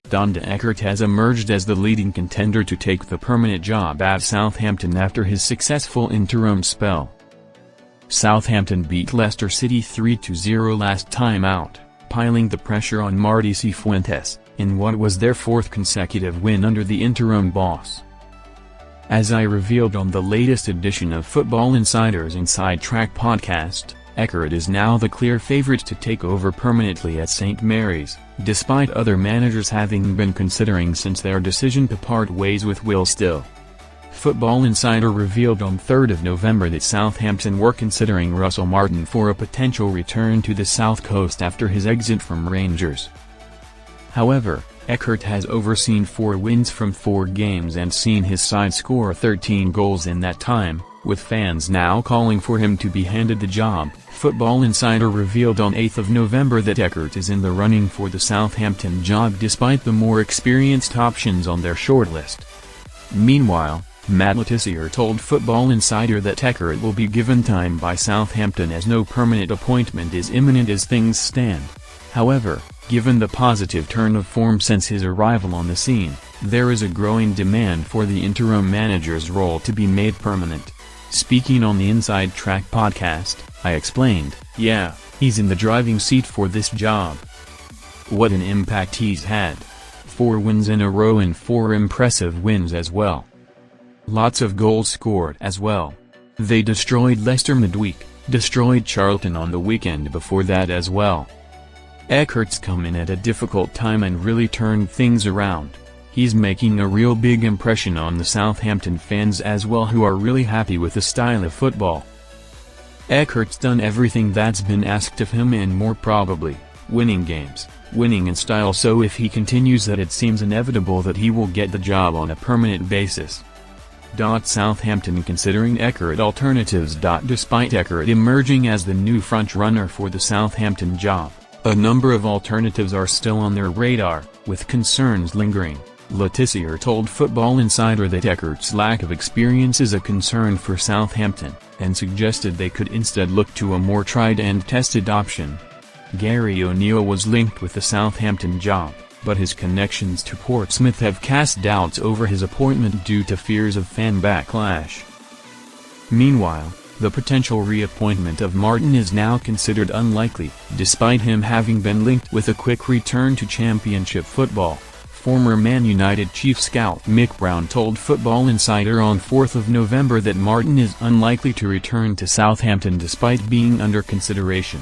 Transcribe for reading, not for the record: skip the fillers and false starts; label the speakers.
Speaker 1: Tonda Eckert has emerged as the leading contender to take the permanent job at Southampton after his successful interim spell. Southampton beat Leicester City 3-0 last time out, piling the pressure on Marti Cifuentes, in what was their fourth consecutive win under the interim boss. As I revealed on the latest edition of Football Insider's Inside Track podcast, Eckert is now the clear favourite to take over permanently at St Mary's, despite other managers having been considering since their decision to part ways with Will Still. Football Insider revealed on 3 November that Southampton were considering Russell Martin for a potential return to the South Coast after his exit from Rangers. However, Eckert has overseen 4 wins from 4 games and seen his side score 13 goals in that time, with fans now calling for him to be handed the job. Football Insider revealed on 8 November that Eckert is in the running for the Southampton job despite the more experienced options on their shortlist. Meanwhile, Matt Letizia told Football Insider that Eckert will be given time by Southampton as no permanent appointment is imminent as things stand. However, given the positive turn of form since his arrival on the scene, there is a growing demand for the interim manager's role to be made permanent. Speaking on the Inside Track podcast, I explained, "Yeah, he's in the driving seat for this job. What an impact he's had. 4 wins in a row and 4 impressive wins as well. Lots of goals scored as well. They destroyed Leicester midweek, destroyed Charlton on the weekend before that as well. Eckert's come in at a difficult time and really turned things around. He's making a real big impression on the Southampton fans as well, who are really happy with the style of football. Eckert's done everything that's been asked of him and more probably, winning games, winning in style, so if he continues that it seems inevitable that he will get the job on a permanent basis." Southampton considering Eckert alternatives. Despite Eckert emerging as the new front-runner for the Southampton job, a number of alternatives are still on their radar, with concerns lingering. Letizia told Football Insider that Eckert's lack of experience is a concern for Southampton, and suggested they could instead look to a more tried and tested option. Gary O'Neill was linked with the Southampton job, but his connections to Portsmouth have cast doubts over his appointment due to fears of fan backlash. Meanwhile, the potential reappointment of Martin is now considered unlikely, despite him having been linked with a quick return to Championship football. Former Man United chief scout Mick Brown told Football Insider on 4 November that Martin is unlikely to return to Southampton despite being under consideration.